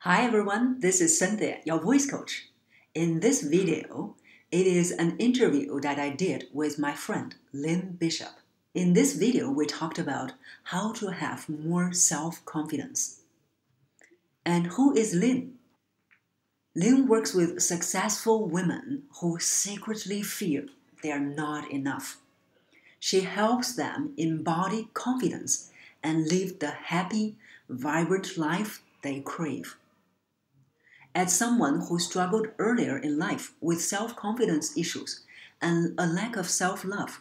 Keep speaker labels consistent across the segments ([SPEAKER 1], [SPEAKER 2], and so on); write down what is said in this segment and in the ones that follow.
[SPEAKER 1] Hi everyone, this is Cynthia, your voice coach. In this video, it is an interview that I did with my friend Lynn Bishop. In this video, we talked about how to have more self-confidence. And who is Lynn? Lynn works with successful women who secretly feel they are not enough. She helps them embody confidence and live the happy, vibrant life they crave. As someone who struggled earlier in life with self-confidence issues and a lack of self-love,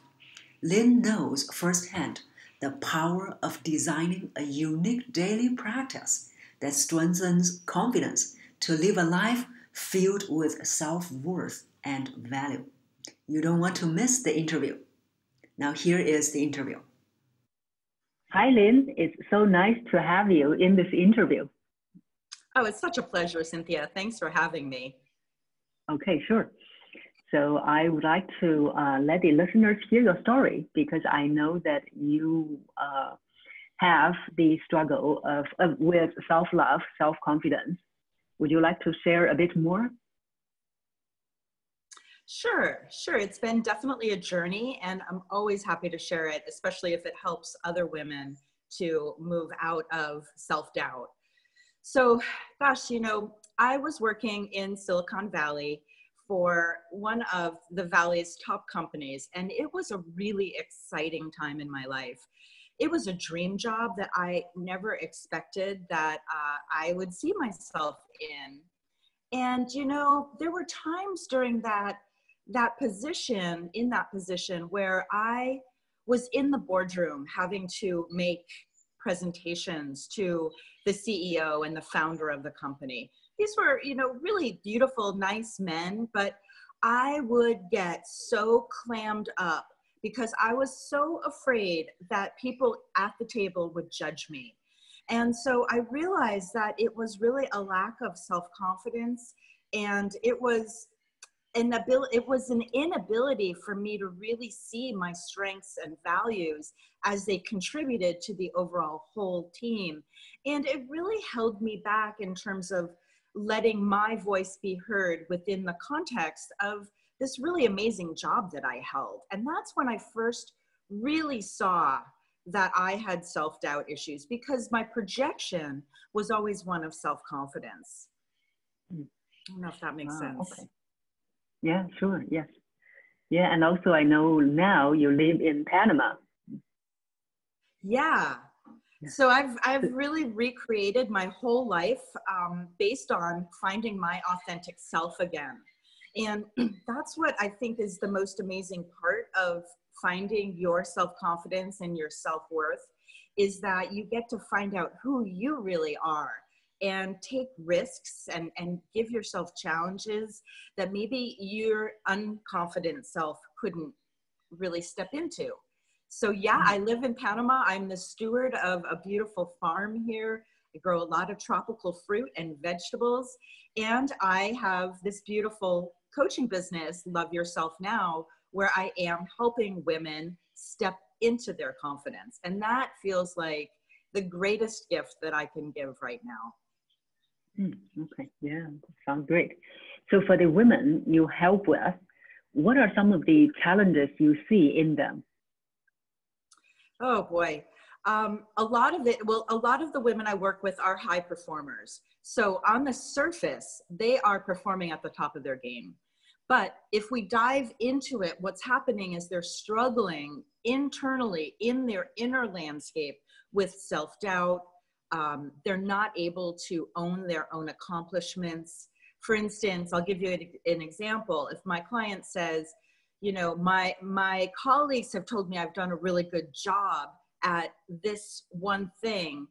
[SPEAKER 1] Lynn knows firsthand the power of designing a unique daily practice that strengthens confidence to live a life filled with self-worth and value. You don't want to miss the interview. Now here is the interview.
[SPEAKER 2] Hi, Lynn. It's so nice to have you in this interview.
[SPEAKER 3] Oh, it's such a pleasure, Cynthia. Thanks for having me.
[SPEAKER 2] Okay, sure. So I would like to let the listeners hear your story because I know that you have the struggle with self-love, self-confidence. Would you like to share a bit more?
[SPEAKER 3] Sure. It's been definitely a journey, and I'm always happy to share it, especially if it helps other women to move out of self-doubt. So, gosh, I was working in Silicon Valley for one of the Valley's top companies, and it was a really exciting time in my life. It was a dream job that I never expected that I would see myself in. And, there were times during that position, where I was in the boardroom having to make presentations to the CEO and the founder of the company. These were, really beautiful, nice men, but I would get so clammed up because I was so afraid that people at the table would judge me. And so I realized that it was really a lack of self-confidence, and it was an inability for me to really see my strengths and values as they contributed to the overall whole team. And it really held me back in terms of letting my voice be heard within the context of this really amazing job that I held. And that's when I first really saw that I had self-doubt issues, because my projection was always one of self-confidence. I don't know if that makes sense.
[SPEAKER 2] Okay. Yeah, sure. Yes. Yeah. And also I know now you live in Panama.
[SPEAKER 3] Yeah. So I've really recreated my whole life based on finding my authentic self again. And that's what I think is the most amazing part of finding your self-confidence and your self-worth, is that you get to find out who you really are and take risks and give yourself challenges that maybe your unconfident self couldn't really step into. So yeah, I live in Panama. I'm the steward of a beautiful farm here. I grow a lot of tropical fruit and vegetables. And I have this beautiful coaching business, Love Yourself Now, where I am helping women step into their confidence. And that feels like the greatest gift that I can give right now.
[SPEAKER 2] Okay, yeah, sounds great. So for the women you help with, what are some of the challenges you see in them?
[SPEAKER 3] Oh boy. A lot of the women I work with are high performers. So on the surface, they are performing at the top of their game. But if we dive into it, what's happening is they're struggling internally in their inner landscape with self-doubt. They're not able to own their own accomplishments. For instance, I'll give you an example. If my client says, my colleagues have told me I've done a really good job at this one thing,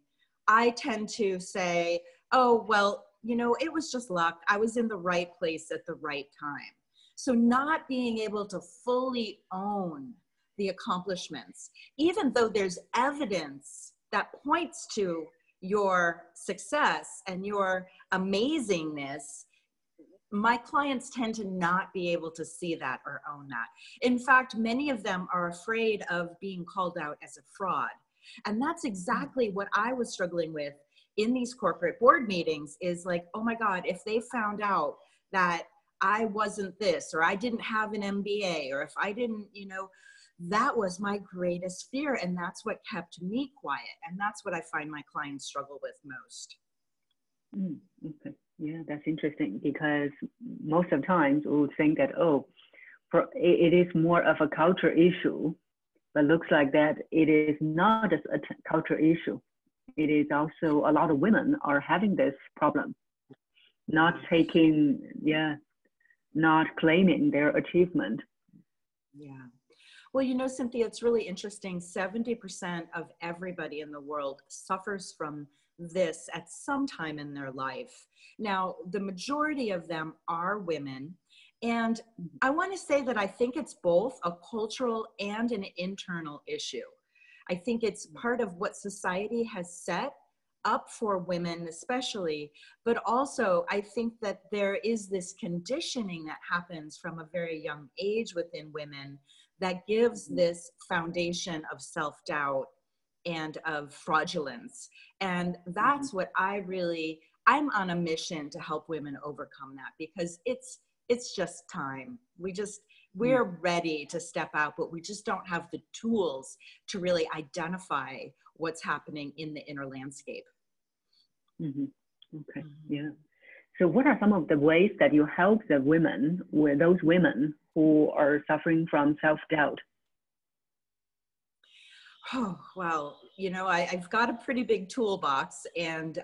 [SPEAKER 3] I tend to say, oh, well, it was just luck. I was in the right place at the right time. So not being able to fully own the accomplishments, even though there's evidence that points to your success and your amazingness, my clients tend to not be able to see that or own that. In fact, many of them are afraid of being called out as a fraud. And that's exactly what I was struggling with in these corporate board meetings is like, oh my God, if they found out that I wasn't this, or I didn't have an MBA, or if I didn't, you know, that was my greatest fear. And that's what kept me quiet. And that's what I find my clients struggle with most.
[SPEAKER 2] Okay. Yeah, that's interesting, because most of the times we would think that, oh, it is more of a culture issue, but looks like that it is not just a culture issue. It is also a lot of women are having this problem, not taking, not claiming their achievement.
[SPEAKER 3] Yeah. Well, you know, Cynthia, it's really interesting. 70% of everybody in the world suffers from this at some time in their life. Now, the majority of them are women. And I want to say that I think it's both a cultural and an internal issue. I think it's part of what society has set up for women especially, but also I think that there is this conditioning that happens from a very young age within women that gives this foundation of self-doubt and of fraudulence. And that's what I'm on a mission to help women overcome that, because it's just time. We're ready to step out, but we just don't have the tools to really identify what's happening in the inner landscape.
[SPEAKER 2] Okay, yeah. So what are some of the ways that you help the women, with those women who are suffering from self-doubt?
[SPEAKER 3] Oh, well, you know, I've got a pretty big toolbox, and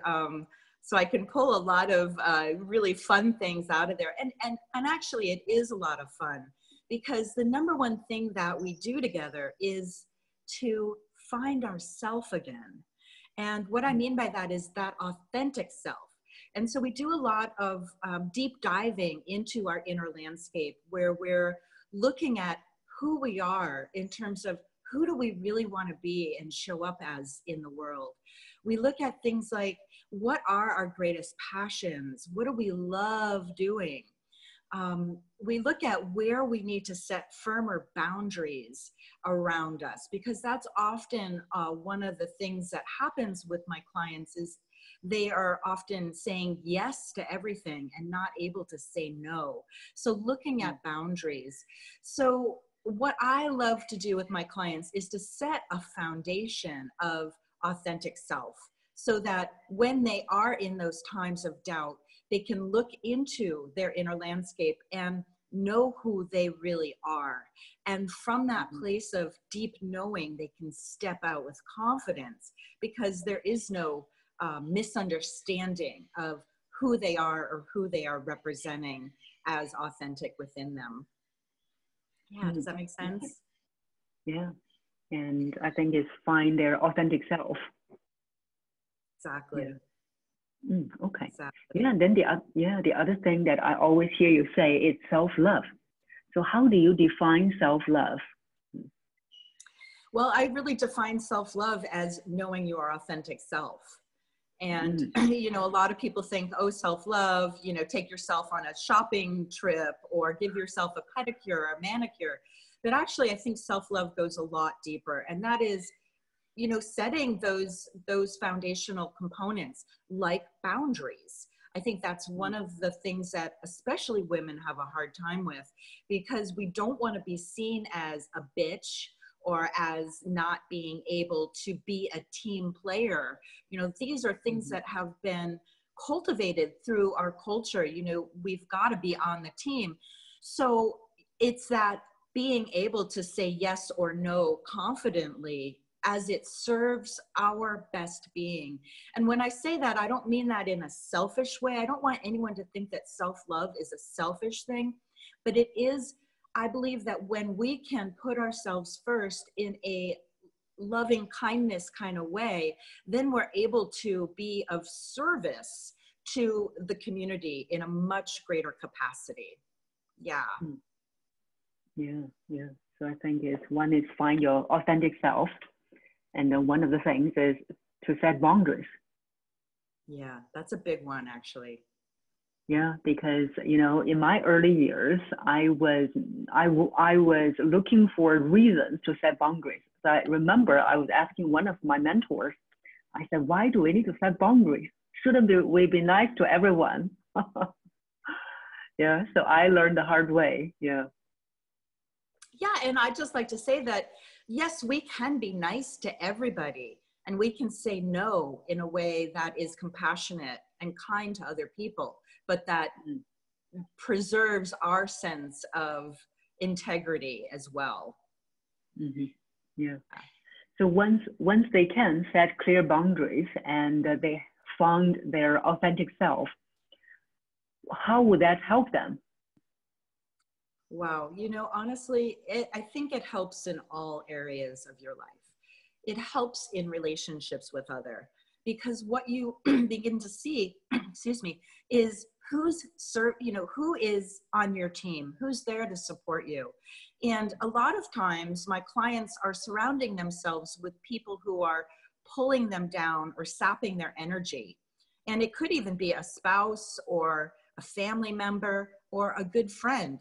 [SPEAKER 3] so I can pull a lot of really fun things out of there. And actually it is a lot of fun, because the number one thing that we do together is to find ourself again. And what I mean by that is that authentic self. And so we do a lot of deep diving into our inner landscape, where we're looking at who we are in terms of who do we really want to be and show up as in the world. We look at things like, what are our greatest passions? What do we love doing? We look at where we need to set firmer boundaries around us, because that's often one of the things that happens with my clients is they are often saying yes to everything and not able to say no. So looking at boundaries. So what I love to do with my clients is to set a foundation of authentic self, so that when they are in those times of doubt, they can look into their inner landscape and know who they really are. And from that place of deep knowing, they can step out with confidence, because there is no misunderstanding of who they are or who they are representing as authentic within them. Yeah, does that make sense?
[SPEAKER 2] Yeah, and I think it's find their authentic self.
[SPEAKER 3] Exactly.
[SPEAKER 2] Yeah. Okay.
[SPEAKER 3] Exactly.
[SPEAKER 2] Yeah, and then the other thing that I always hear you say is self-love. So how do you define self-love?
[SPEAKER 3] Well, I really define self-love as knowing your authentic self. And, you know, a lot of people think, oh, self-love, you know, take yourself on a shopping trip or give yourself a pedicure or manicure. But actually, I think self-love goes a lot deeper. And that is, you know, setting those foundational components like boundaries. I think that's one of the things that especially women have a hard time with, because we don't want to be seen as a bitch or as not being able to be a team player. You know, these are things that have been cultivated through our culture. You know, we've got to be on the team. So it's that being able to say yes or no confidently as it serves our best being. And when I say that, I don't mean that in a selfish way. I don't want anyone to think that self-love is a selfish thing, but it is, I believe that when we can put ourselves first in a loving kindness kind of way, then we're able to be of service to the community in a much greater capacity. Yeah.
[SPEAKER 2] Yeah. So I think one is find your authentic self. And then one of the things is to set boundaries.
[SPEAKER 3] Yeah, that's a big one, actually.
[SPEAKER 2] Yeah, because, you know, in my early years, I was looking for reasons to set boundaries. So I remember I was asking one of my mentors, I said, why do we need to set boundaries? shouldn't we be nice to everyone? Yeah, so I learned the hard way. Yeah.
[SPEAKER 3] Yeah, and I'd just like to say that, yes, we can be nice to everybody, and we can say no in a way that is compassionate and kind to other people, but that preserves our sense of integrity as well.
[SPEAKER 2] Mm-hmm. Yeah. So once they can set clear boundaries and they found their authentic self, how would that help them?
[SPEAKER 3] Wow. You know, honestly, I think it helps in all areas of your life. It helps in relationships with other, because what you begin to see, excuse me, is who is on your team, who's there to support you. And a lot of times my clients are surrounding themselves with people who are pulling them down or sapping their energy. And it could even be a spouse or a family member or a good friend.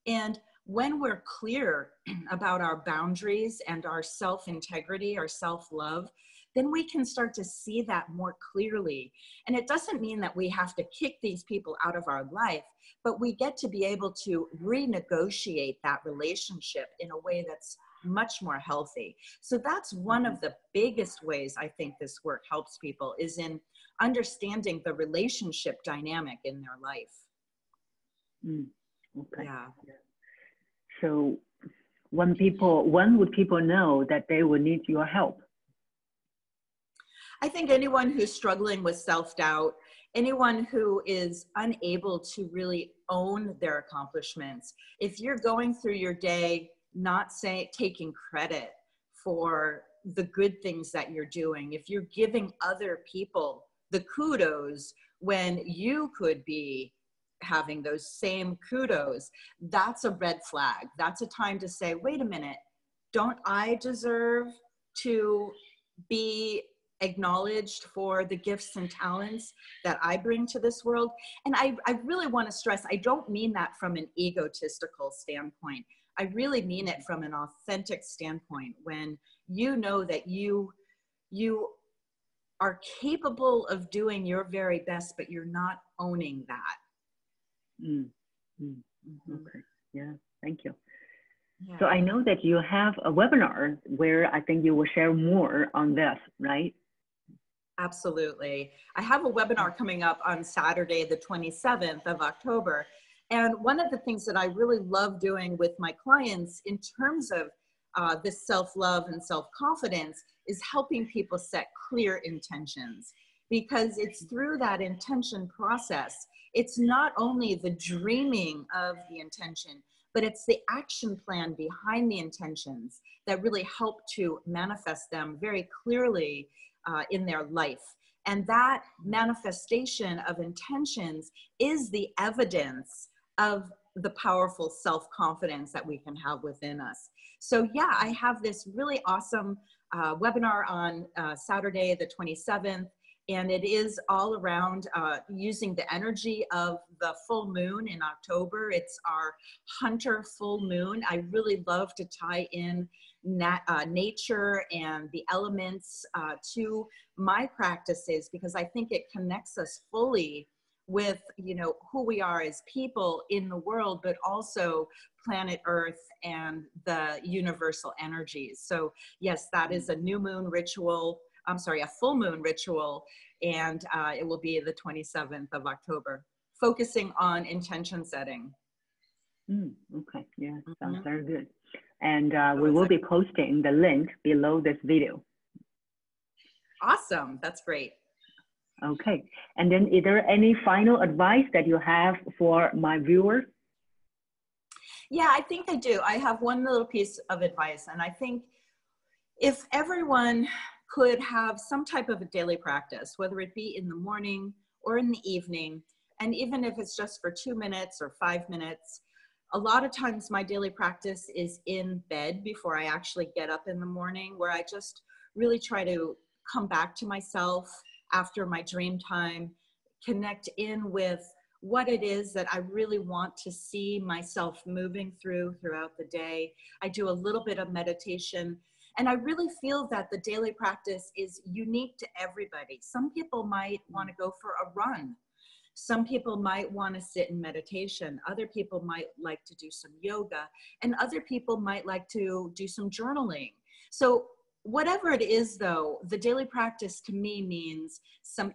[SPEAKER 3] And when we're clear about our boundaries and our self-integrity, our self-love, then we can start to see that more clearly. And it doesn't mean that we have to kick these people out of our life, but we get to be able to renegotiate that relationship in a way that's much more healthy. So that's one of the biggest ways I think this work helps people, is in understanding the relationship dynamic in their life.
[SPEAKER 2] Okay.
[SPEAKER 3] Yeah.
[SPEAKER 2] So when would people know that they would need your help?
[SPEAKER 3] I think anyone who's struggling with self-doubt, anyone who is unable to really own their accomplishments, if you're going through your day not taking credit for the good things that you're doing, if you're giving other people the kudos when you could be having those same kudos, that's a red flag. That's a time to say, wait a minute, don't I deserve to be acknowledged for the gifts and talents that I bring to this world? And I really want to stress, I don't mean that from an egotistical standpoint. I really mean it from an authentic standpoint, when you know that you are capable of doing your very best, but you're not owning that.
[SPEAKER 2] Okay. Yeah. Thank you.
[SPEAKER 3] Yeah.
[SPEAKER 2] So I know that you have a webinar where I think you will share more on this, right?
[SPEAKER 3] Absolutely. I have a webinar coming up on Saturday, the 27th of October. And one of the things that I really love doing with my clients in terms of this self-love and self-confidence is helping people set clear intentions, because it's through that intention process. It's not only the dreaming of the intention, but it's the action plan behind the intentions that really help to manifest them very clearly in their life. And that manifestation of intentions is the evidence of the powerful self-confidence that we can have within us. So yeah, I have this really awesome webinar on Saturday, the 27th. And it is all around using the energy of the full moon in October. It's our hunter full moon. I really love to tie in nature and the elements to my practices, because I think it connects us fully with, you know, who we are as people in the world, but also planet Earth and the universal energies. So yes, that is a new moon ritual. I'm sorry, a full moon ritual, and it will be the 27th of October, focusing on intention setting.
[SPEAKER 2] Okay, yeah, sounds very good. And we will be posting the link below this video.
[SPEAKER 3] Awesome, that's great.
[SPEAKER 2] Okay, and then is there any final advice that you have for my viewers?
[SPEAKER 3] Yeah, I think I do. I have one little piece of advice, and I think if everyone could have some type of a daily practice, whether it be in the morning or in the evening, and even if it's just for 2 minutes or 5 minutes, a lot of times my daily practice is in bed before I actually get up in the morning, where I just really try to come back to myself after my dream time, connect in with what it is that I really want to see myself moving throughout the day. I do a little bit of meditation. And I really feel that the daily practice is unique to everybody. Some people might want to go for a run. Some people might want to sit in meditation. Other people might like to do some yoga. And other people might like to do some journaling. So whatever it is, though, the daily practice to me means some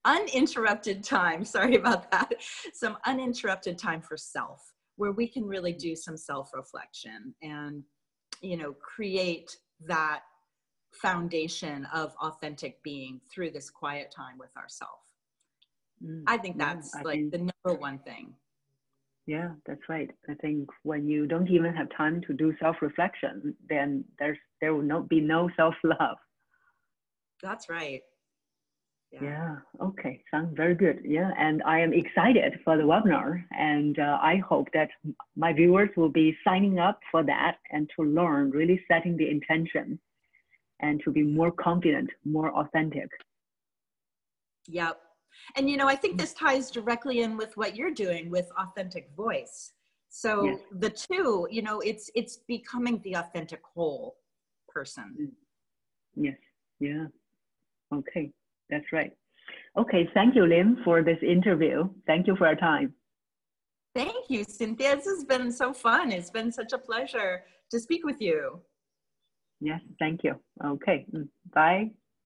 [SPEAKER 3] uninterrupted time. Sorry about that. Some uninterrupted time for self, where we can really do some self-reflection and, you know, create that foundation of authentic being through this quiet time with ourselves. I think that's the number one thing.
[SPEAKER 2] Yeah, that's right. I think when you don't even have time to do self-reflection, then there will be no self-love.
[SPEAKER 3] That's right.
[SPEAKER 2] Yeah. Okay. Sounds very good. Yeah. And I am excited for the webinar, and I hope that my viewers will be signing up for that and to learn, really setting the intention and to be more confident, more authentic.
[SPEAKER 3] Yep. And, you know, I think this ties directly in with what you're doing with authentic voice. So yes. The two, you know, it's becoming the authentic whole person.
[SPEAKER 2] Yes. Yeah. Okay. That's right. Okay. Thank you, Lim, for this interview. Thank you for your time.
[SPEAKER 3] Thank you, Cynthia. This has been so fun. It's been such a pleasure to speak with you.
[SPEAKER 2] Yes. Thank you. Okay. Bye.